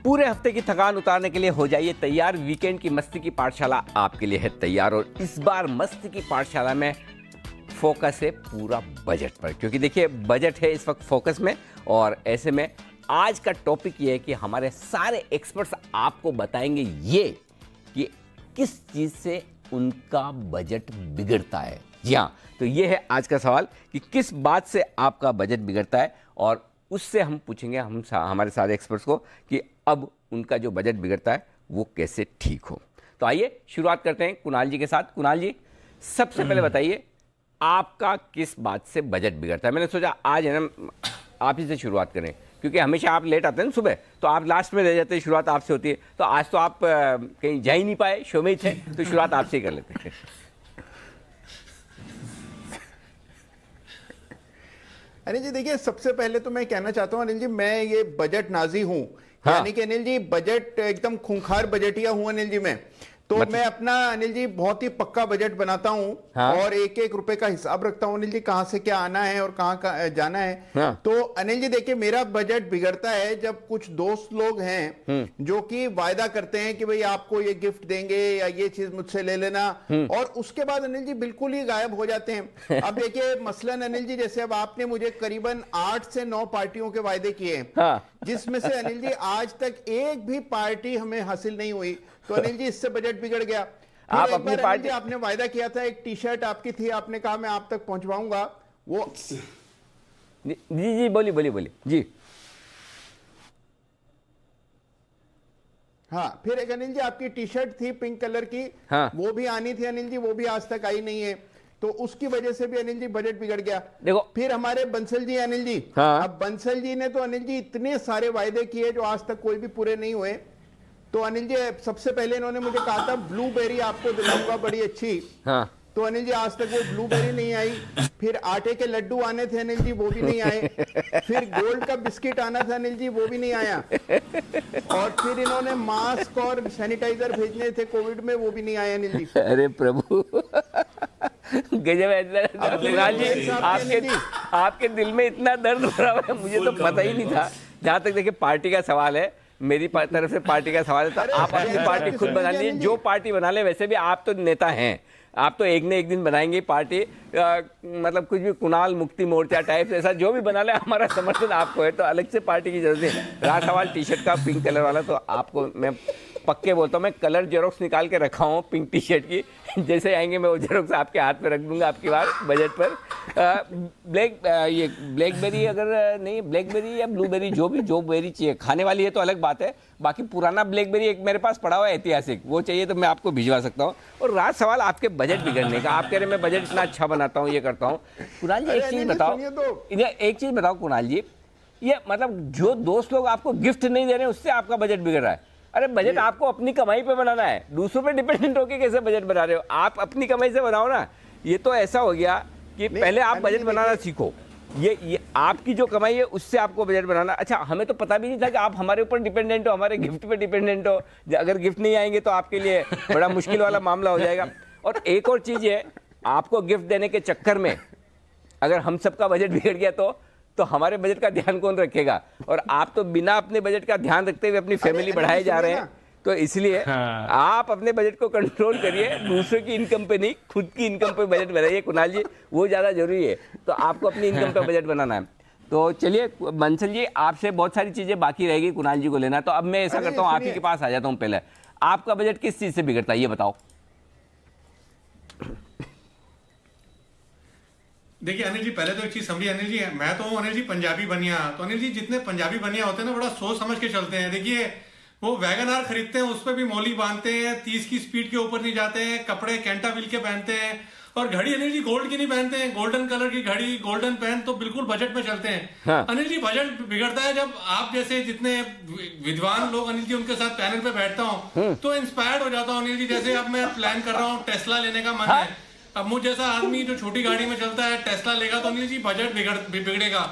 पूरे हफ्ते की थकान उतारने के लिए हो जाइए तैयार। वीकेंड की मस्ती की पाठशाला आपके लिए है तैयार। और इस बार मस्ती की पाठशाला में फोकस है पूरा बजट पर, क्योंकि देखिए बजट है इस वक्त फोकस में। और ऐसे में आज का टॉपिक ये है कि हमारे सारे एक्सपर्ट्स आपको बताएंगे ये कि किस चीज़ से उनका बजट बिगड़ता है। जी हाँ, तो ये है आज का सवाल कि किस बात से आपका बजट बिगड़ता है। और उससे हम पूछेंगे हमारे सारे एक्सपर्ट्स को कि अब उनका जो बजट बिगड़ता है वो कैसे ठीक हो। तो आइए शुरुआत करते हैं कुणाल जी के साथ। कुणाल जी, सबसे पहले बताइए आपका किस बात से बजट बिगड़ता है। मैंने सोचा आज है ना आप ही से शुरुआत करें, क्योंकि हमेशा आप लेट आते हैं ना सुबह, तो आप लास्ट में रह जाते हैं, शुरुआत आपसे होती है। तो आज तो आप कहीं जा ही नहीं पाए, शो में ही थे, तो शुरुआत आपसे ही कर लेते हैं। अनिल जी देखिए, सबसे पहले तो मैं कहना चाहता हूं अनिल जी, मैं ये बजट नाजी हूं। हाँ। यानी कि अनिल जी बजट एकदम खूंखार बजटिया हूं अनिल जी मैं। तो मैं अपना अनिल जी बहुत ही पक्का बजट बनाता हूं। हाँ। और एक एक रुपए का हिसाब रखता हूं अनिल जी, कहां से क्या आना है और कहां जाना है। हाँ। तो अनिल जी देखिए, मेरा बजट बिगड़ता है जब कुछ दोस्त लोग हैं जो कि वायदा करते हैं कि भाई आपको ये गिफ्ट देंगे या ये चीज मुझसे ले लेना, और उसके बाद अनिल जी बिल्कुल ही गायब हो जाते हैं। अब देखिए मसलन अनिल जी, जैसे अब आपने मुझे करीबन 8 से 9 पार्टियों के वायदे किए हैं, हाँ। जिसमें से अनिल जी आज तक एक भी पार्टी हमें हासिल नहीं हुई। तो अनिल जी इससे बजट बिगड़ गया। फिर आप एक अपनी बार अनिल पार्टी जी आपने वायदा किया था, एक टी शर्ट आपकी थी, आपने कहा मैं आप तक पहुंचवाऊंगा वो। जी जी बोलिए बोलिए बोलिए जी। हाँ, फिर एक अनिल जी आपकी टी शर्ट थी पिंक कलर की। हाँ। वो भी आनी थी अनिल जी, वो भी आज तक आई नहीं है। तो उसकी वजह से भी अनिल जी बजट बिगड़ गया। देखो फिर हमारे बंसल जी अनिल जी। हाँ। अब बंसल जी ने तो अनिल जी इतने सारे वायदे किए जो आज तक कोई भी पूरे नहीं हुए। तो अनिल जी सबसे पहले इन्होंने मुझे कहा था ब्लूबेरी आपको दिलाऊंगा बड़ी अच्छी। हाँ। तो अनिल जी आज तक वो ब्लूबेरी नहीं आई। फिर आटे के लड्डू आने थे अनिल जी, वो भी नहीं आए। फिर गोल्ड का बिस्किट आना था अनिल जी, वो भी नहीं आया। और फिर इन्होंने मास्क और सैनिटाइजर भेजने थे कोविड में, वो भी नहीं आए अनिल जी। अरे प्रभु, गजब है। कुणाल जी, आपके दिल में इतना दर्द हो रहा है, मुझे तो पता ही नहीं था। जहाँ तक देखिए पार्टी का सवाल है, मेरी तरफ से पार्टी का सवाल है, तो आप अपनी पार्टी खुद बना लीजिए, जो पार्टी बना ले। वैसे भी आप तो नेता हैं, आप तो एक न एक दिन बनाएंगे पार्टी। मतलब कुछ भी कुणाल मुक्ति मोर्चा टाइप ऐसा जो भी बना ले, हमारा समर्थन आपको है। तो अलग से पार्टी की जरूरत है। रहा सवाल टी शर्ट का पिंक कलर वाला, तो आपको मैं पक्के बोलता हूँ, मैं कलर जेरोक्स निकाल के रखा हूँ पिंक टी शर्ट की। जैसे आएंगे मैं वो जेरोक्स आपके हाथ पे रख दूंगा आपकी बार बजट पर। ये ब्लैकबेरी अगर नहीं, ब्लैकबेरी या ब्लूबेरी, जो बेरी चाहिए खाने वाली है तो अलग बात है। बाकी पुराना ब्लैकबेरी एक मेरे पास पड़ा हुआ है ऐतिहासिक, वो चाहिए तो मैं आपको भिजवा सकता हूँ। और रात सवाल आपके बजट बिगड़ने का, आप कह रहे मैं बजट इतना अच्छा बनाता हूँ, ये करता हूँ। कुणाल जी एक चीज़ बताओ कुणाल जी, ये मतलब जो दोस्त लोग आपको गिफ्ट नहीं दे रहे हैं उससे आपका बजट बिगड़ रहा है। अरे बजट आपको अपनी कमाई पे बनाना है, दूसरों पे डिपेंडेंट होके कैसे बजट बना रहे हो? आप अपनी कमाई से बनाओ ना। ये तो ऐसा हो गया कि पहले आप बजट बनाना सीखो। ये आपकी जो कमाई है उससे आपको बजट बनाना। अच्छा, हमें तो पता भी नहीं था कि आप हमारे ऊपर डिपेंडेंट हो, हमारे गिफ्ट पे डिपेंडेंट हो। अगर गिफ्ट नहीं आएंगे तो आपके लिए बड़ा मुश्किल वाला मामला हो जाएगा। और एक और चीज़ है, आपको गिफ्ट देने के चक्कर में अगर हम सबका बजट बिगड़ गया तो हमारे बजट का ध्यान कौन रखेगा? और आप तो बिना अपने बजट का ध्यान रखते हुए अपनी फैमिली बढ़ाए जा रहे हैं। तो इसलिए आप अपने बजट को कंट्रोल करिए, दूसरे की इनकम पे नहीं, खुद की इनकम पे बजट बनाइए कुणाल जी, वो ज़्यादा जरूरी है। तो आपको अपनी इनकम पे बजट बनाना है। तो चलिए बंसल जी, आपसे बहुत सारी चीज़ें बाकी रहेगी कुणाल जी को लेना। तो अब मैं ऐसा करता हूँ, आप ही के पास आ जाता हूँ। पहले आपका बजट किस चीज़ से बिगड़ता है ये बताओ। देखिए अनिल जी, पहले तो एक चीज समझिए अनिल जी, मैं तो हूँ अनिल जी पंजाबी बनिया। तो अनिल जी जितने पंजाबी बनिया होते हैं ना, बड़ा सोच समझ के चलते हैं। देखिए वो वैगन आर खरीदते हैं, उस पर भी मौली बांधते हैं, 30 की स्पीड के ऊपर नहीं जाते हैं, कपड़े कैंटाबिल के पहनते हैं, और घड़ी अनिल जी गोल्ड की नहीं पहनते हैं, गोल्डन कलर की घड़ी, गोल्डन पेन, तो बिल्कुल बजट में चलते हैं। हाँ। अनिल जी बजट बिगड़ता है जब आप जैसे जितने विद्वान लोग अनिल जी उनके साथ पैनल पे बैठता हूँ तो इंस्पायर्ड हो जाता हूँ अनिल जी। जैसे अब मैं प्लान कर रहा हूँ, टेस्ला लेने का मन है। अब मुझ जैसा आदमी जो छोटी गाड़ी में चलता है टेस्ला लेगा तो अनिल जी बजट बिगड़ेगा।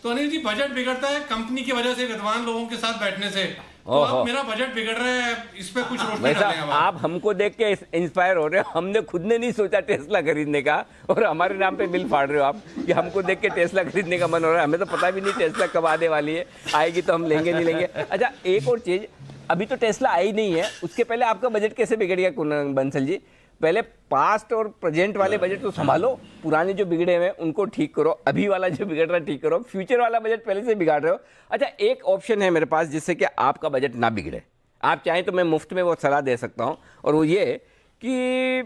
तो अनिल जी बजट बिगड़ता है कंपनी की वजह से, विद्वान लोगों के साथ बैठने से। तो अब मेरा बजट बिगड़ रहा है, इस पे कुछ रोशनी डालें अब आप हमको देख के इंस्पायर हो रहे हो। हमने खुद ने नहीं सोचा टेस्ला खरीदने का और हमारे नाम पे बिल फाड़ रहे हो आप कि हमको देख के टेस्ला खरीदने का मन हो रहा है। हमें तो पता भी नहीं टेस्ला कब आने वाली है, आएगी तो हम लेंगे नहीं लेंगे। अच्छा एक और चीज, अभी तो टेस्ला आई नहीं है, उसके पहले आपका बजट कैसे बिगड़ गया बंसल जी? पहले पास्ट और प्रेजेंट वाले बजट तो संभालो, पुराने जो बिगड़े हुए उनको ठीक करो, अभी वाला जो बिगड़ रहा है ठीक करो, फ्यूचर वाला बजट पहले से बिगाड़ रहे हो। अच्छा एक ऑप्शन है मेरे पास जिससे कि आपका बजट ना बिगड़े, आप चाहें तो मैं मुफ्त में वो सलाह दे सकता हूं, और वो ये कि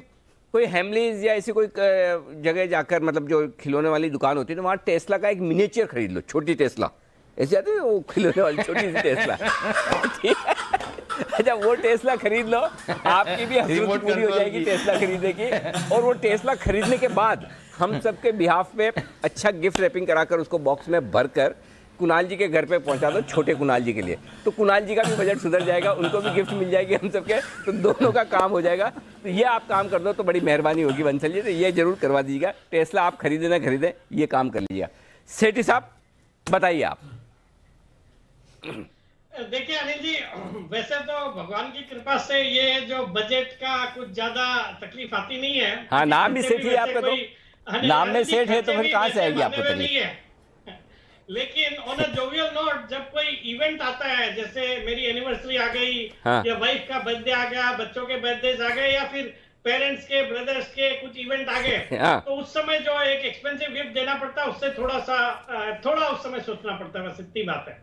कोई हैमलीज या ऐसी कोई जगह जाकर, मतलब जो खिलौने वाली दुकान होती है तो वहाँ टेस्ला का एक मिनिएचर खरीद लो, छोटी टेस्ला ऐसे आती है वो खिलौने वाली छोटी सी टेस्ला, ठीक है? अच्छा वो टेस्ला खरीद लो, आपकी भी हसरत पूरी हो जाएगी टेस्ला खरीदने की। और वो टेस्ला खरीदने के बाद हम सबके बिहाफ पे अच्छा गिफ्ट रैपिंग कराकर उसको बॉक्स में भरकर कुणाल जी के घर पे पहुंचा दो, छोटे कुणाल जी के लिए, तो कुणाल जी का भी बजट सुधर जाएगा, उनको भी गिफ्ट मिल जाएगी हम सबके, तो दोनों का काम हो जाएगा। तो ये आप काम कर दो तो बड़ी मेहरबानी होगी बंसल जी, तो ये जरूर करवा दीजिएगा। टेस्ला आप खरीदे ना खरीदे, ये काम कर लीजिएगा। सेठी साहब बताइए आप। देखिए अनिल जी, वैसे तो भगवान की कृपा से ये जो बजट का कुछ ज्यादा तकलीफ आती नहीं है। हाँ नाम भी सेठ है आपका, तो नाम में सेठ है तो फिर कहाँ से आएगी आपको तकलीफ? लेकिन ऑन अ जोवियल नोट, जब कोई इवेंट आता है, जैसे मेरी एनिवर्सरी आ गई, हाँ। या वाइफ का बर्थडे आ गया, बच्चों के बर्थडे आ गए, या फिर पेरेंट्स के, ब्रदर्स के कुछ इवेंट आ गए, हाँ। तो उस समय जो एक एक्सपेंसिव गिफ्ट देना पड़ता है, उससे थोड़ा उस समय सोचना पड़ता है, बस इतनी बात है।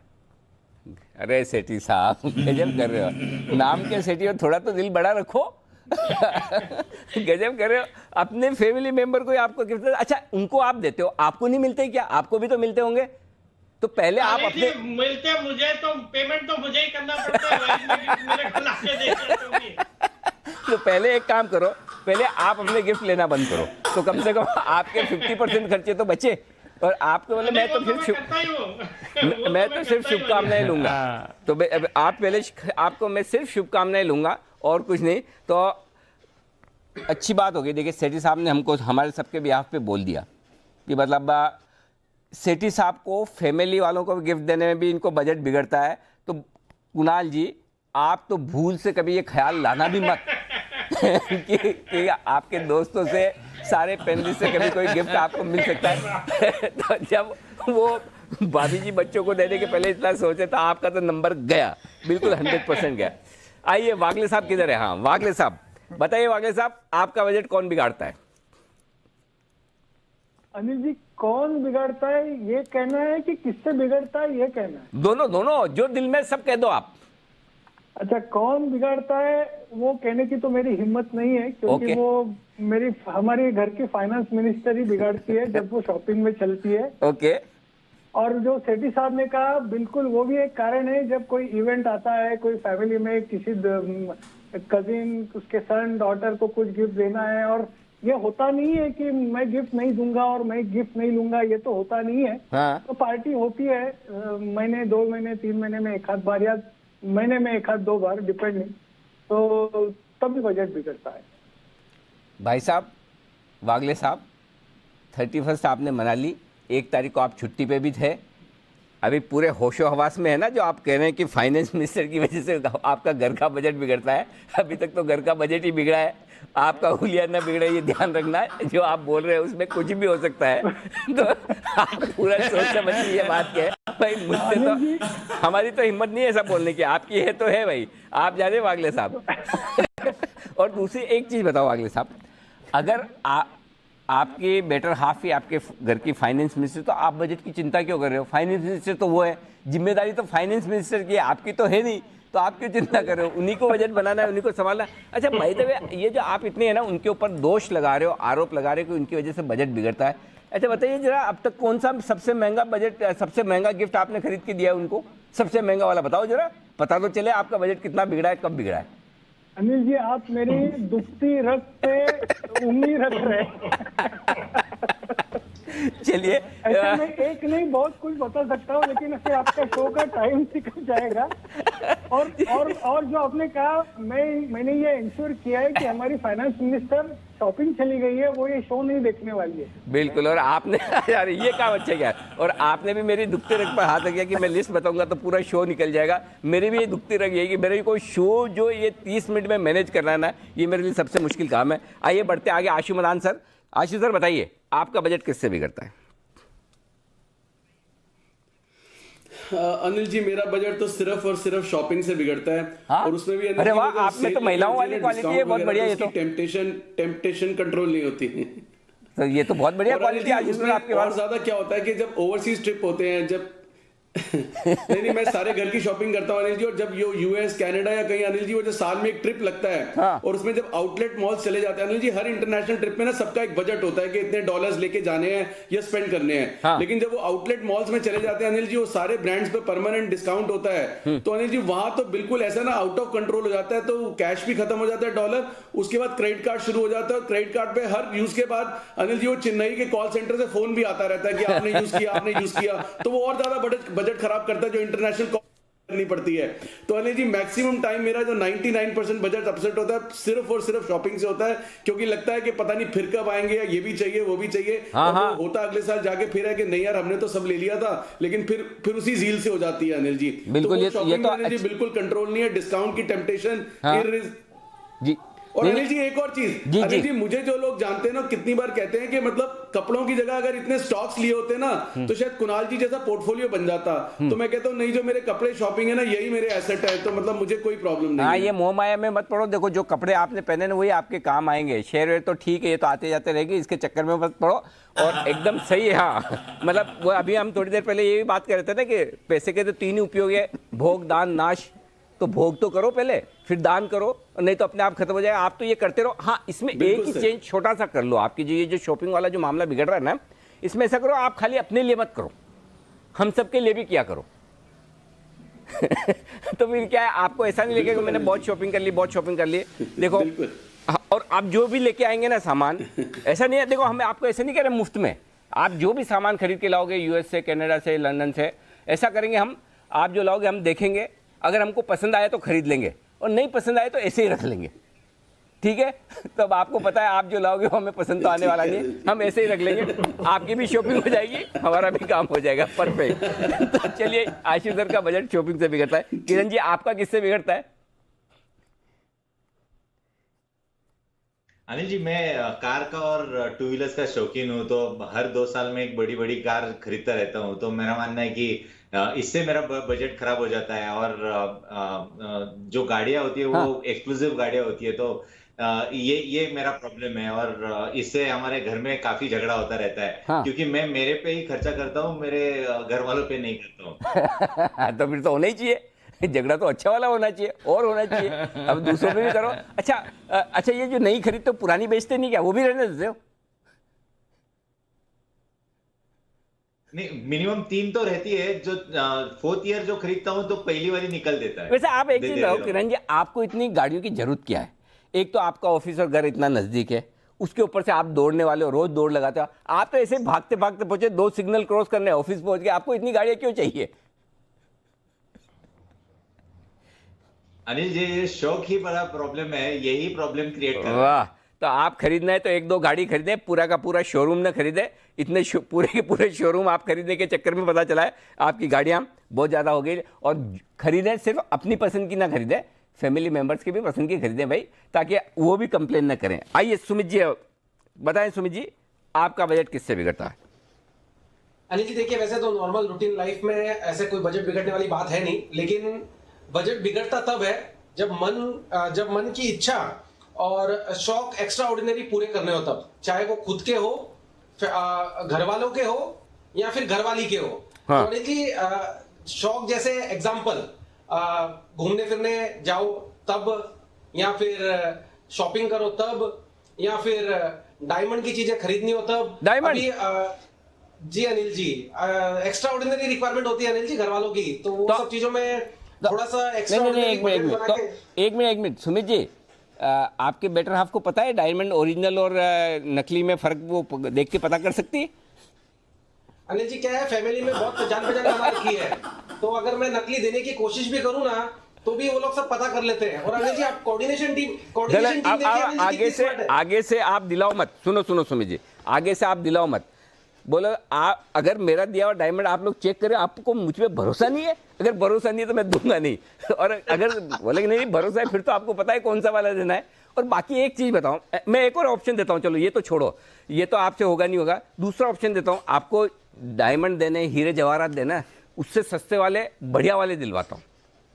अरे सेठी साहब गजब कर रहे हो, नाम के सेठी हो, थोड़ा तो दिल बड़ा रखो। गजब कर रहे हो, अपने फैमिली मेंबर को आपको गिफ्ट। अच्छा उनको आप देते हो, आपको नहीं मिलते क्या? आपको भी तो मिलते होंगे, तो पहले आप अपने मिलते, मुझे तो पेमेंट तो मुझे ही करना पड़ता है, मेरे को लाके देते तो पहले एक काम करो, पहले आप अपने गिफ्ट लेना बंद करो, तो कम से कम आपके 50% खर्चे तो बचे। और आपको बोले मैं तो फिर मैं तो सिर्फ शुभकामनाएं लूंगा, तो आप पहले आपको मैं सिर्फ शुभकामनाएं लूंगा और कुछ नहीं। तो अच्छी बात होगी। देखिए सेठी साहब ने हमको हमारे सबके बिहाफ पे बोल दिया कि मतलब सेठी साहब को फैमिली वालों को गिफ्ट देने में भी इनको बजट बिगड़ता है। तो कुणाल जी आप तो भूल से कभी ये ख्याल लाना भी मत कि आपके दोस्तों से, सारे फैमिली से कभी कोई गिफ्ट आपको मिल सकता है। तो जब वो भाभी जी बच्चों को देने के पहले इतना सोचे तो आपका तो नंबर गया, बिल्कुल 100% गया। आइए वागले साहब किधर है? हाँ वागले साहब बताइए। वागले साहब आपका बजट कौन बिगाड़ता है? अनिल जी कौन बिगाड़ता है ये कहना है कि किससे बिगड़ता है ये कहना है? दोनों दोनों, जो दिल में सब कह दो आप। अच्छा कौन बिगाड़ता है वो कहने की तो मेरी हिम्मत नहीं है, क्योंकि वो हमारी घर की फाइनेंस मिनिस्टर ही बिगाड़ती है जब वो शॉपिंग में चलती है। ओके। और जो सेठी साहब ने कहा बिल्कुल वो भी एक कारण है, जब कोई इवेंट आता है, कोई फैमिली में किसी कजिन, उसके सन डॉटर को कुछ गिफ्ट देना है, और ये होता नहीं है कि मैं गिफ्ट नहीं दूंगा और मैं गिफ्ट नहीं लूंगा, ये तो होता नहीं है। हाँ। तो पार्टी होती है महीने, 2 महीने, 3 महीने में एक आध बार, या महीने में एक आध 2 बार, डिपेंडिंग, तो तब भी बजट बिगड़ता है। भाई साहब वागले साहब 31 आपने मना ली, 1 तारीख को आप छुट्टी पे भी थे, अभी पूरे होशो हवास में है ना जो आप कह रहे हैं कि फाइनेंस मिनिस्टर की वजह से आपका घर का बजट बिगड़ता है। अभी तक तो घर का बजट ही बिगड़ा है, आपका हुलिया न बिगड़े, ये ध्यान रखना है। जो आप बोल रहे हैं उसमें कुछ भी हो सकता है, तो आप पूरा सोच समझ के ये बात कहे भाई। मुझसे तो हमारी तो हिम्मत नहीं है ऐसा बोलने की, आपकी है तो है भाई, आप जाने वागले साहब। और दूसरी एक चीज बताओ वागले साहब, अगर आपकी बेटर हाफ ही आपके घर की फाइनेंस मिनिस्टर, तो आप बजट की चिंता क्यों कर रहे हो? फाइनेंस मिनिस्टर तो वो है, जिम्मेदारी तो फाइनेंस मिनिस्टर की है, आपकी तो है नहीं, तो आप क्यों चिंता कर रहे हो? उन्हीं को बजट बनाना है, उन्हीं को संभालना है। अच्छा भाई तो ये जो आप इतने है ना उनके ऊपर दोष लगा रहे हो, आरोप लगा रहे हो कि उनकी वजह से बजट बिगड़ता है। अच्छा बताइए जरा, अब तक कौन सा सबसे महंगा बजट, सबसे महंगा गिफ्ट आपने खरीद के दिया है उनको? सबसे महंगा वाला बताओ जरा, पता तो चले आपका बजट कितना बिगड़ा है, कब बिगड़ा है। अनिल जी आप मेरी दुखती रग पे उम्मीद रख रहे हैं। चलिए ऐसे में एक नहीं बहुत कुछ बता सकता हूँ, लेकिन फिर आपका शो का टाइम निकल जाएगा। और जो आपने कहा, मैंने ये इंश्योर किया है कि हमारी फाइनेंस मिनिस्टर शॉपिंग चली गई है, वो ये शो नहीं देखने वाली है। बिल्कुल। और आपने यार ये काम अच्छा किया, और आपने भी मेरी दुखते रग पर हाथ रखा कि मैं लिस्ट बताऊंगा तो पूरा शो निकल जाएगा। मेरी भी ये दुखती रग है कि मेरे को शो जो ये 30 मिनट में मैनेज करना है ना, ये मेरे लिए सबसे मुश्किल काम है। आइए बढ़ते आगे, आशु मदान सर। आशु सर बताइए, आपका बजट किससे बिगड़ता है? अनिल जी, मेरा बजट तो सिर्फ और सिर्फ शॉपिंग से बिगड़ता है। हाँ? और उसमें भी अरे वाह, आप में तो महिलाओं वाली क्वालिटी है, बहुत बढ़िया। ये तो टेम्पटेशन कंट्रोल नहीं होती। तो ये तो बहुत बढ़िया क्वालिटी है जिसमें आपके और पास। ज्यादा क्या होता है कि जब ओवरसीज ट्रिप होते हैं, जब नहीं, मैं सारे घर की शॉपिंग करता हूँ अनिल जी। और जब यूएस कनाडा या कहीं अनिल जी, वो जो साल में एक ट्रिप लगता है, हाँ। और उसमें जब आउटलेट मॉल्स चले जाते हैं अनिल जी, हर इंटरनेशनल ट्रिप में ना सबका एक बजट होता है कि इतने डॉलर्स लेके जाने हैं या स्पेंड करने हैं। हाँ। लेकिन जब वो आउटलेट मॉल्स में चले जाते हैं अनिल जी, वो सारे ब्रांड्स पे परमानेंट डिस्काउंट होता है। तो अनिल जी वहां तो बिल्कुल ऐसा ना आउट ऑफ कंट्रोल हो जाता है, तो कैश भी खत्म हो जाता है डॉलर, उसके बाद क्रेडिट कार्ड शुरू हो जाता है। और क्रेडिट कार्ड पे हर यूज के बाद अनिल जी वो चेन्नई के कॉल सेंटर से फोन भी आता रहता है कि आपने यूज किया, आपने यूज किया। तो वो और ज्यादा बजट खराब करता है, जो इंटरनेशनल कॉल करनी पड़ती है। तो अनिल जी मैक्सिमम टाइम मेरा जो 99% बजट अपसेट होता है सिर्फ और सिर्फ शॉपिंग से होता है, क्योंकि लगता है कि पता नहीं फिर कब आएंगे, या ये भी चाहिए वो भी चाहिए। हाँ, और हाँ। वो होता अगले साल जाके फिर है कि नहीं यार हमने तो सब ले लिया था, लेकिन फिर उसी झील से हो जाती है अनिल जी। बिल्कुल, तो ये शॉपिंग तो अनिल जी बिल्कुल कंट्रोल नहीं है, डिस्काउंट की टेम्पटेशन। हाँ। जी। और नहीं, अनिल जी एक और चीज, जी, अनिल जी। जी मुझे जो लोग जानते हैं ना, कितनी बार कहते हैं कि मतलब कपड़ों की जगह अगर इतने स्टॉक्स लिए होते ना, तो शायद कुणाल जी जैसा पोर्टफोलियो बन जाता। तो मैं कहता हूँ नहीं, जो मेरे कपड़े शॉपिंग है ना, यही मेरे एसेट है, तो मतलब मुझे कोई प्रॉब्लम नहीं हाँ, है। ये मोह माया में मत पड़ो। देखो, जो कपड़े आपने पहने ना वही आपके काम आएंगे। शेयर वेयर तो ठीक है, ये तो आते जाते रहेगी, इसके चक्कर में मत पड़ो। और एकदम सही है। हाँ, मतलब वो अभी हम थोड़ी देर पहले ये भी बात कर रहे थे ना कि पैसे के तो 3 ही उपयोग है, भोग, दान, नाश। तो भोग तो करो पहले, फिर दान करो, नहीं तो अपने आप खत्म हो जाएगा। आप तो ये करते रहो। हाँ, इसमें एक ही चेंज छोटा सा कर लो। आपकी जो ये जो शॉपिंग वाला जो मामला बिगड़ रहा है ना, इसमें ऐसा करो, आप खाली अपने लिए मत करो, हम सबके लिए भी किया करो। तो फिर क्या है, आपको ऐसा नहीं लगेगा कि मैंने बहुत शॉपिंग कर ली, बहुत शॉपिंग कर ली। देखो, और आप जो भी लेके आएंगे ना सामान, ऐसा नहीं है, देखो हमें आपको ऐसे नहीं कह रहे मुफ्त में। आप जो भी सामान खरीद के लाओगे यूएस से, कनाडा से, लंदन से, ऐसा करेंगे हम। आप जो लाओगे हम देखेंगे, अगर हमको पसंद आया तो खरीद लेंगे, और नहीं पसंद आए तो ऐसे ही रख लेंगे। ठीक है? तो अब आपको पता है आप जो लाओगे वो हमें पसंद तो आने वाला नहीं है, हम ऐसे ही रख लेंगे। आपकी भी शॉपिंग हो जाएगी, हमारा भी काम हो जाएगा। परफेक्ट। तो चलिए, आशीष सर का बजट शॉपिंग से बिगड़ता है। किरण जी, आपका किससे बिगड़ता है? अनिल जी, मैं कार का और टू व्हीलर्स का शौकीन हूँ, तो हर 2 साल में एक बड़ी बड़ी कार खरीदता रहता हूँ। तो मेरा मानना है कि इससे मेरा बजट खराब हो जाता है। और जो गाड़ियां होती है वो एक्सक्लूसिव गाड़ियां होती है, तो ये मेरा प्रॉब्लम है। और इससे हमारे घर में काफी झगड़ा होता रहता है। हाँ। क्योंकि मैं मेरे पे ही खर्चा करता हूँ, मेरे घर वालों पे नहीं करता हूँ। तो फिर तो होना ही चाहिए, झगड़ा तो अच्छा वाला होना चाहिए, और होना चाहिए। अब दूसरों पे भी करो। अच्छा, ये जो नई खरीद तो पुरानी बेचते नहीं क्या, वो भी रहने देते हो? नहीं, मिनिमम 3 तो रहती है। जो 4th ईयर जो खरीदता हूँ तो पहली वाली निकल देता है। वैसे आप एक चीज दे बताओ देता हूँ। किरण जी, आपको इतनी गाड़ियों की जरूरत क्या है? एक तो आपका ऑफिस और घर इतना नजदीक है, उसके ऊपर से आप दौड़ने वाले हो, रोज दौड़ लगाते हो। आप तो ऐसे भागते भागते पहुंचे, 2 सिग्नल क्रॉस करने, ऑफिस पहुंच गए। आपको इतनी गाड़ियां क्यों चाहिए? अनिल जी, ये शौक ही बड़ा प्रॉब्लम है, यही प्रॉब्लम क्रिएट कर रहा है। वाह, तो आप खरीदना है तो 1-2 गाड़ी खरीदे, पूरा का पूरा शोरूम न खरीदे। इतने पूरे के पूरे शोरूम आप खरीदने के चक्कर में पता चला है आपकी गाड़ियां बहुत ज्यादा हो गई। और खरीदें सिर्फ अपनी पसंद की ना खरीदें, फैमिली मेंबर्स की भी पसंद की खरीदें भाई, ताकि वो भी कंप्लेन न करें। आइए सुमित जी बताएं। सुमित जी, आपका बजट किससे बिगड़ता है? अनिल जी, देखिए, वैसे तो नॉर्मल रूटीन लाइफ में ऐसे कोई बजट बिगड़ने वाली बात है नहीं, लेकिन बजट बिगड़ता तब है जब मन की इच्छा और शौक एक्स्ट्रा ऑर्डिनरी पूरे करने हो, तब चाहे वो खुद के हो, घर वालों के हो, या फिर घरवाली के हो। हाँ। तो अनिल जी, शौक जैसे एग्जाम्पल, घूमने फिरने जाओ तब, या फिर शॉपिंग करो तब, या फिर डायमंड की चीजें खरीदनी हो तब। डायमंड? जी Anil ji, extra ordinary requirement होती है अनिल जी घर वालों की, तो वो सब चीजों में थोड़ा सा एक्स्ट्रा नहीं, एक मिनट सुमित जी, आपके बेटर हाफ को पता है डायमंड ओरिजिनल और नकली में फर्क वो देख के पता कर सकती है? अनिल जी क्या है, फैमिली में बहुत जान पहचान बना रखी है, तो अगर मैं नकली देने की कोशिश भी करूँ ना तो भी वो लोग सब पता कर लेते हैं। और अनिल जी आप कोऑर्डिनेशन टीम देखिए आगे से आगे से आप दिलाओ मत, सुनो सुमित जी, आगे से आप दिलाओ मत। बोलो आप अगर मेरा दिया हुआ डायमंड आप लोग चेक करें, आपको मुझ पे भरोसा नहीं है? अगर भरोसा नहीं है तो मैं दूंगा नहीं, और अगर बोले नहीं भरोसा है फिर तो आपको पता है कौन सा वाला देना है। और बाकी एक चीज बताऊं, मैं एक और ऑप्शन देता हूं, चलो ये तो छोड़ो, ये तो आपसे होगा नहीं होगा, दूसरा ऑप्शन देता हूं आपको। डायमंड देने, हीरे जवाहरात देना, उससे सस्ते वाले बढ़िया वाले दिलवाता हूं,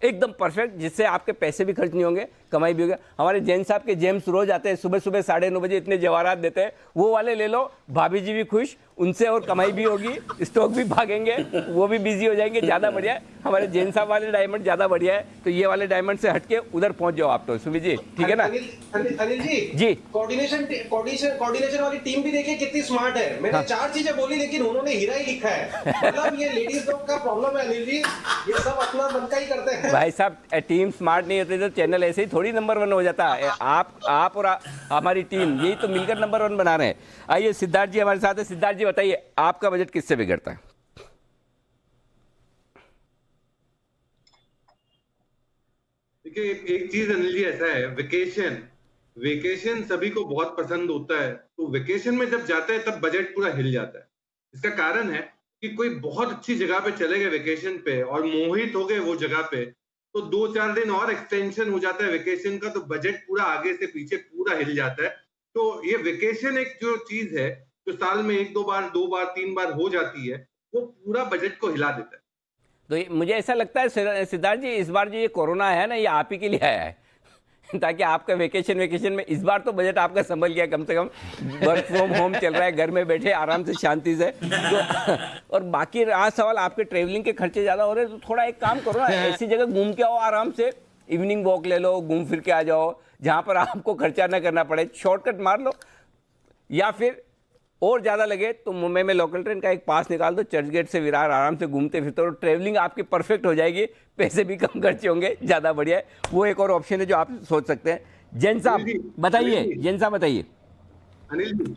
एकदम परफेक्ट, जिससे आपके पैसे भी खर्च नहीं होंगे, कमाई भी होगी। हमारे जैन साहब के जेम्स रोज आते हैं, सुबह सुबह 9:30 बजे इतने जवाहरात देते हैं, वो वाले ले लो, भाभी जी भी खुश, उनसे और कमाई भी होगी, स्टॉक भी भागेंगे, वो भी बिजी हो जाएंगे, ज्यादा बढ़िया है। हमारे जैन साहब वाले डायमंड ज्यादा बढ़िया है, तो ये वाले डायमंड से हटके उधर पहुंच जाओ आप तो, सुमित जी, ठीक है ना? अनिल जी कोऑर्डिनेशन वाली टीम भी देखिए कितनी स्मार्ट है। मैंने 4 चीजें बोली लेकिन उन्होंने हीरा ही लिखा है। मतलब ये लेडीज लोग का प्रॉब्लम है अनिल जी, ये सब अपना मन का ही करते हैं। भाई साहब, टीम स्मार्ट नहीं होती तो चैनल ऐसे ही थोड़ी नंबर 1 हो जाता है। आप और हमारी टीम यही तो मिलकर नंबर 1 बना रहे हैं। आइए सिद्धार्थ जी हमारे साथ है। सिद्धार्थ जी बताइए, आपका बजट किससे बिगड़ता है? देखिए एक चीज अनिल जी ऐसा है, वेकेशन सभी को बहुत पसंद होता है, तो वेकेशन में जब जाते हैं तब बजट पूरा हिल जाता है। इसका कारण है कि कोई बहुत अच्छी जगह पे चले गए वेकेशन पे और मोहित हो गए वो जगह पे, तो 2-4 दिन और एक्सटेंशन हो जाता है वेकेशन का, तो बजट पूरा आगे से पीछे पूरा हिल जाता है। तो ये वेकेशन एक जो चीज है जो साल में 1-2 बार 2 बार 3 बार हो जाती है, वो पूरा बजट को हिला देता है। तो मुझे ऐसा लगता है सिद्धार्थ जी, इस बार जो ये कोरोना है ना, ये आप ही के लिए आया है ताकि आपका वेकेशन में इस बार तो बजट आपका संभल गया, कम से कम वर्क फ्रॉम होम चल रहा है, घर में बैठे आराम से शांति से। तो और बाकी रहा सवाल आपके ट्रेवलिंग के खर्चे ज्यादा हो रहे हैं, तो थोड़ा एक काम करो ना, ऐसी जगह घूम के आओ आराम से, इवनिंग वॉक ले लो, घूम फिर के आ जाओ, जहां पर आपको खर्चा ना करना पड़े, शॉर्टकट मार लो। या फिर और ज्यादा लगे तो मुंबई में लोकल ट्रेन का एक पास निकाल दो, चर्च गेट से विरार आराम से घूमते फिरते, और ट्रेवलिंग आपकी परफेक्ट हो जाएगी, पैसे भी कम खर्चे होंगे, ज्यादा बढ़िया है। वो एक और ऑप्शन है जो आप सोच सकते हैं। जैन साहब बताइए, जैन साहब बताइए। अनिल जी,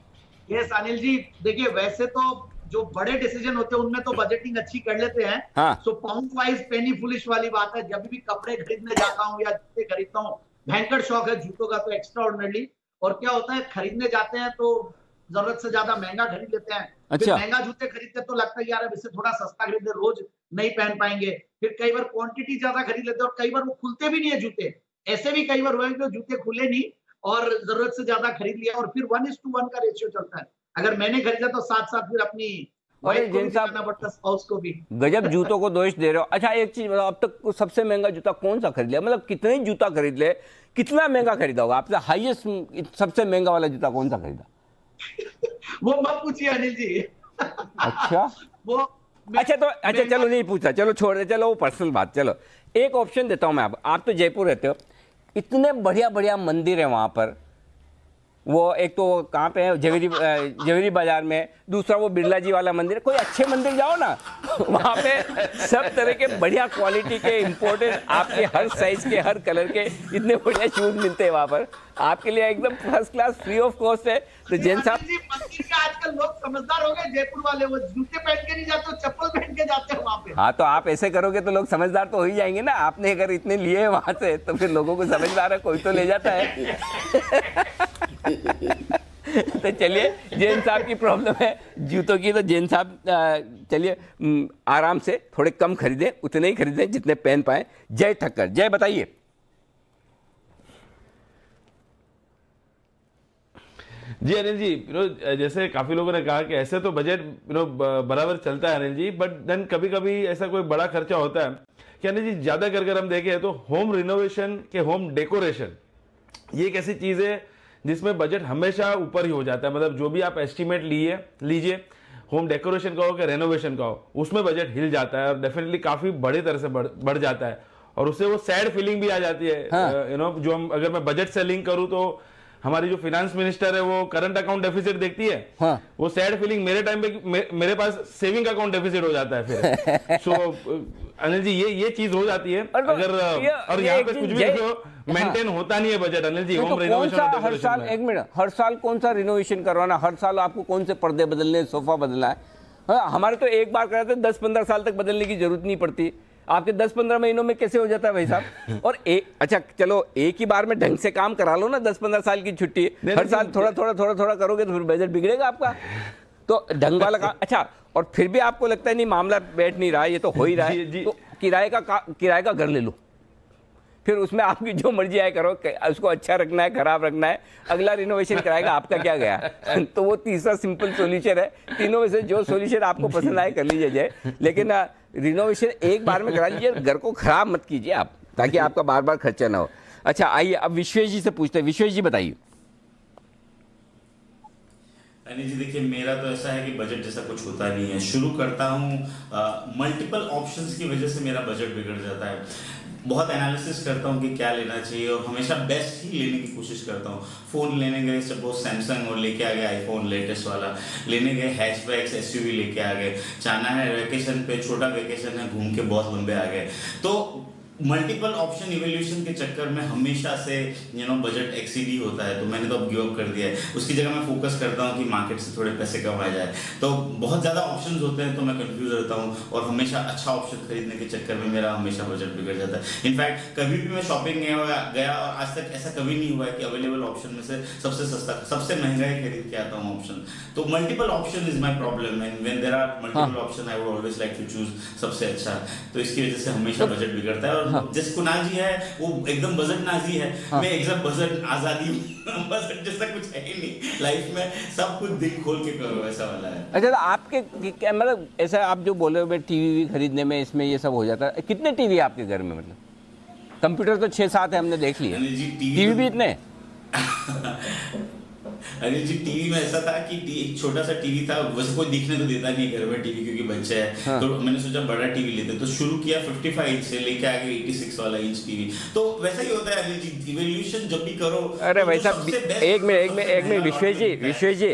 यस अनिल जी, देखिए वैसे तो जो बड़े डिसीजन होते हैं उनमें तो बजटिंग अच्छी कर लेते हैं। हाँ। सो पाउंड वाइज पेनी फुलिश वाली बात है। जब भी कपड़े खरीदने जाता हूँ या जूते खरीदता हूँ, भयंकर शौक है जूतों का तो एक्स्ट्रा ऑर्डिनरी। और क्या होता है, खरीदने जाते हैं तो जरूरत से ज्यादा महंगा खरीद लेते हैं। अच्छा। महंगा जूते खरीदते तो लगता है यार अब इससे थोड़ा सस्ता खरीदे, रोज नहीं पहन पाएंगे। फिर कई बार क्वांटिटी ज्यादा खरीद लेते हैं और कई बार वो खुलते भी नहीं है जूते। ऐसे भी कई बार हुए कि जूते खुले नहीं और जरूरत से ज्यादा खरीद लिया, और फिर 1:1 का रेशियो चलता है। अगर मैंने खरीदा तो साथ साथ फिर अपनी जैन साहब पड़ता स्पाउस को भी। गजब जूतों को दोष दे रहे हो। अच्छा एक चीज बताओ, अब तक सबसे महंगा जूता कौन सा खरीद लिया? मतलब कितने जूता खरीद ले, कितना महंगा खरीदा होगा आपसे? हाईएस्ट सबसे महंगा वाला जूता कौन सा खरीदा? वो मत पूछिए अनिल जी। अच्छा वो अच्छा चलो नहीं पूछा, चलो छोड़ दे, चलो वो पर्सनल बात। चलो एक ऑप्शन देता हूं मैं। आप तो जयपुर रहते हो, इतने बढ़िया बढ़िया मंदिर है वहां पर। वो एक तो कहाँ पे है, जवेरी बाजार में, दूसरा वो बिरला जी वाला मंदिर। कोई अच्छे मंदिर जाओ ना, वहाँ पे सब तरह के बढ़िया क्वालिटी के इंपोर्टेड आपके हर साइज के हर कलर के इतने बढ़िया शूज मिलते हैं वहाँ पर, आपके लिए एकदम first class free of cost है। तो जैन साहब मंदिर में आजकल लोग समझदार हो गए, जयपुर वाले वो जूते पहन के नहीं जाते, चप्पल पहन के जाते हैं वहाँ पे। हाँ तो आप ऐसे करोगे तो लोग समझदार तो हो ही जाएंगे ना। आपने अगर इतने लिए हैं वहाँ से तो फिर लोगों को समझदार है, कोई तो ले जाता है। तो चलिए, जैन साहब की प्रॉब्लम है जूतों की, तो जैन साहब चलिए आराम से थोड़े कम खरीदें, उतने ही खरीदें जितने पहन पाए। जय ठक्कर, जय बताइए। जी अनिल जी, जैसे काफी लोगों ने कहा कि ऐसे तो बजट बराबर चलता है अनिल जी, बट देन कभी कभी ऐसा कोई बड़ा खर्चा होता है कि अनिल जी ज्यादा कर हम देखें तो होम रिनोवेशन के होम डेकोरेशन, ये एक ऐसी चीज है जिसमें बजट हमेशा ऊपर ही हो जाता है। मतलब जो भी आप एस्टिमेट लीजिए, होम डेकोरेशन का हो कि रेनोवेशन का हो, उसमें बजट हिल जाता है और डेफिनेटली काफी बड़ी तरह से बढ़ जाता है। और उससे वो सैड फीलिंग भी आ जाती है। जो हम अगर मैं बजट से लिंक करूं तो हमारी जो फाइनेंस मिनिस्टर है वो करंट अकाउंट डेफिसिट देखती है। हाँ। वो सैड फीलिंग मेरे टाइम पे मेरे पास सेविंग अकाउंट डेफिसिट हो जाता है फिर। सो अनिल जी ये चीज हो जाती है अगर और यहाँ पे कुछ भी मेंटेन होता नहीं है budget Anil ji. Home renovation हर साल, एक मिनट, हर साल कौन सा रिनोवेशन करवाना, हर साल आपको कौन से पर्दे बदलने, सोफा बदलना है, हाँ, हमारे तो एक बार कराते 10-15 साल तक बदलने की जरूरत नहीं पड़ती, आपके 10-15 महीनों में कैसे हो जाता है भाई साहब? और अच्छा चलो एक ही बार में ढंग से काम करा लो ना, 10-15 साल की छुट्टी, हर साल थोड़ा थोड़ा करोगे तो फिर बजट बिगड़ेगा आपका। तो ढंग वाला काम। अच्छा, और फिर भी आपको लगता है नहीं मामला बैठ नहीं रहा है, ये तो हो ही रहा है, तो किराए का घर ले लो, फिर उसमें आपकी जो मर्जी आए करो, उसको अच्छा रखना है खराब रखना है, अगला रिनोवेशन कराएगा, आपका क्या गया? तो वो तीसरा सिंपल सॉल्यूशन है, तीनों में से जो सॉल्यूशन आपको पसंद आए कर लीजिए जाए, लेकिन रिनोवेशन एक बार में करा लीजिए, घर को खराब मत कीजिए आप, ताकि आपका बार बार खर्चा ना हो। अच्छा आइए अब विश्वेश जी से पूछते हैं। विश्वेश जी बताइए। अनिल जी देखिए, मेरा तो ऐसा है कि बजट जैसा कुछ होता नहीं है, शुरू करता हूँ मल्टीपल ऑप्शंस की वजह से मेरा बजट बिगड़ जाता है। बहुत एनालिसिस करता हूँ कि क्या लेना चाहिए और हमेशा बेस्ट ही लेने की कोशिश करता हूँ। फ़ोन लेने गए, सपोज सैमसंग और लेके आ गए आईफोन लेटेस्ट वाला, लेने गए हैचबैक्स एसयूवी लेके आ गए, जाना है वेकेशन पे, छोटा वेकेशन है, घूम के बहुत लंबे आ गए। तो मल्टीपल ऑप्शन इवोल्यूशन के चक्कर में हमेशा से बजट एक्सीड ही होता है, तो मैंने तो अब गिव अप कर दिया है। उसकी जगह मैं फोकस करता हूँ कि मार्केट से थोड़े पैसे कमाए जाए। तो बहुत ज़्यादा ऑप्शंस होते हैं तो मैं कंफ्यूज रहता हूँ और हमेशा अच्छा ऑप्शन खरीदने के चक्कर में मेरा हमेशा बजट बिगड़ जाता है। इनफैक्ट कभी भी मैं शॉपिंग गया और आज तक ऐसा कभी नहीं हुआ है कि अवेलेबल ऑप्शन में से सबसे सस्ता सबसे महंगा ही खरीद के आता हूँ ऑप्शन। तो multiple option is my problem, and when there are multiple option I would always like to choose सबसे अच्छा। तो इसकी वजह से हमेशा बजट बिगड़ता है। और जैसे कुणाल जी है वो एकदम बजट नाजी है, मैं एकदम बजट आजादी बजट जैसा कुछ है ही नहीं लाइफ में, सब कुछ दिल खोल के करो ऐसा वाला है। अच्छा तो आपके मतलब ऐसा आप जो बोले हुए टीवी खरीदने में इसमें ये सब हो जाता है, कितने टीवी है आपके घर में? मतलब कंप्यूटर तो 6-7 है हमने देख लिया, टीवी भी इतने? अनिल जी टीवी में ऐसा था कि एक छोटा सा टीवी था, वैसे कोई दिखने तो देता नहीं घर में टीवी क्योंकि बच्चे हैं। हाँ। तो मैंने सोचा बड़ा टीवी लेते, तो शुरू किया 55 इंच से, लेके आगे 86 वाला इंच टीवी। तो वैसा ही होता है अनिल जी, इवोल्यूशन जब भी करो। अरे तो वैसा एक मिनट विश्वेश जी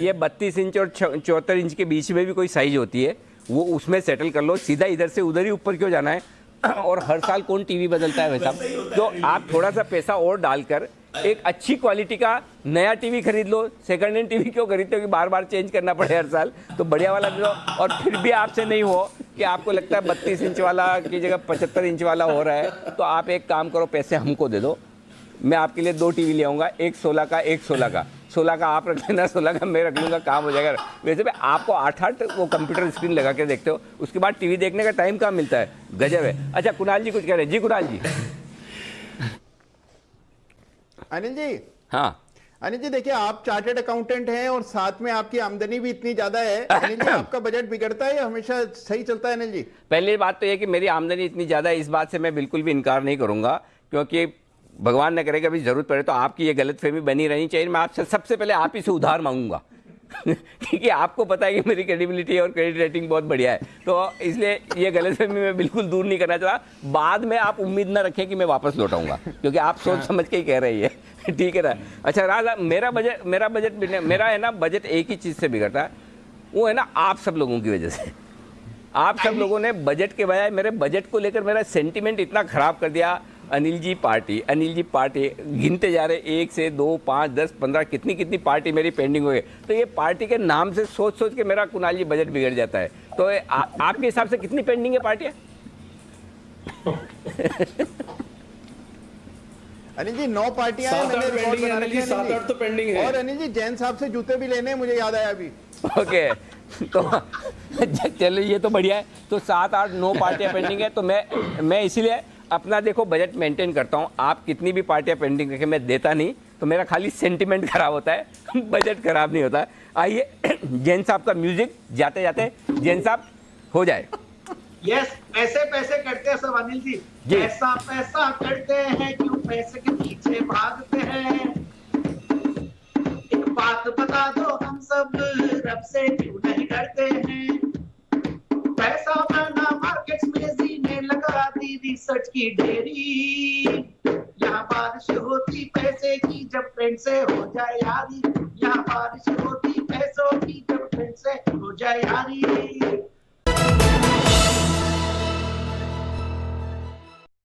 ये 32 इंच और 74 इंच के बीच में भी कोई साइज होती है, वो उसमें सेटल कर लो, सीधा इधर से उधर ही ऊपर क्यों जाना है? और हर साल कौन टीवी बदलता है वैसा? तो आप थोड़ा सा पैसा और डालकर एक अच्छी क्वालिटी का नया टीवी खरीद लो। सेकंड हैंड टीवी क्यों खरीदते हो कि बार बार चेंज करना पड़े हर साल? तो बढ़िया वाला लो। और फिर भी आपसे नहीं हो कि आपको लगता है 32 इंच वाला की जगह 75 इंच वाला हो रहा है, तो आप एक काम करो, पैसे हमको दे दो, मैं आपके लिए 2 टीवी ले आऊँगा, एक 16 का एक 16 का। 16 का आप रख लेना, 16 का मैं रख लूँगा, काम हो जाएगा। वैसे भी आपको 8-8 वो कंप्यूटर स्क्रीन लगा के देखते हो, उसके बाद टीवी देखने का टाइम कहाँ मिलता है? गजब है। अच्छा कुणाल जी कुछ कह रहे हैं? जी कुणाल जी। अनिल जी। हाँ अनिल जी देखिए, आप चार्टर्ड अकाउंटेंट हैं और साथ में आपकी आमदनी भी इतनी ज्यादा है। अनिल जी आपका बजट बिगड़ता है या हमेशा सही चलता है? अनिल जी पहली बात तो ये कि मेरी आमदनी इतनी ज्यादा है, इस बात से मैं बिल्कुल भी इनकार नहीं करूंगा, क्योंकि भगवान न करे कभी जरूरत पड़े तो आपकी ये गलतफहमी बनी रहनी चाहिए। मैं आपसे सबसे पहले आप ही से उधार मांगूंगा क्योंकि आपको पता है कि मेरी क्रेडिबिलिटी और क्रेडिट रेटिंग बहुत बढ़िया है, तो इसलिए ये गलतफहमी मैं बिल्कुल दूर नहीं करना चाहता। बाद में आप उम्मीद ना रखें कि मैं वापस लौटाऊंगा, क्योंकि आप सोच समझ के ही कह रही है। ठीक है ना? अच्छा राजा, मेरा है ना बजट एक ही चीज़ से बिगड़ता है, वो है ना आप सब लोगों की वजह से। आप सब लोगों ने बजट के बजाय मेरे बजट को लेकर मेरा सेंटिमेंट इतना खराब कर दिया। अनिल जी पार्टी गिनते जा रहे, 1 से 2, 5, 10, 15 कितनी पार्टी मेरी पेंडिंग हो गई। तो ये पार्टी के नाम से सोच के मेरा कुणाल जी बजट बिगड़ जाता है। तो आपके हिसाब से कितनी पेंडिंग है पार्टियां? अनिल जी 9 पार्टियां हैं, मैंने रिकॉर्ड बना रखी है। 7-8 तो पेंडिंग है। और अनिल जी जैन साहब से जूते भी लेने हैं, मुझे याद आया अभी। ओके तो चलो ये तो बढ़िया है। तो 7, 8, 9 पार्टियां पेंडिंग है, तो मैं इसीलिए अपना देखो बजट मेंटेन करता हूँ। आप कितनी भी पार्टियां पेंडिंग रखें, मैं देता नहीं, तो मेरा खाली सेंटिमेंट खराब होता है, बजट खराब नहीं होता। आइए जैन साहब का म्यूजिक जाते जाते, जैन साहब हो जाए। यस, पैसे करते हैं सब अनिल जी। पैसा करते हैं, क्यों पैसे के पीछे भागते हैं? एक बात बता दो, हम सब रब से क्यों नहीं डरते हैं? पैसा बना मार्केट्स में जीने लगा दी रिसर्च की ढेरी। यहाँ बारिश होती पैसे की जब फ्रेंड से हो जाए यारी। यहाँ बारिश होती पैसों की जब फ्रेंड से हो जाए यारी।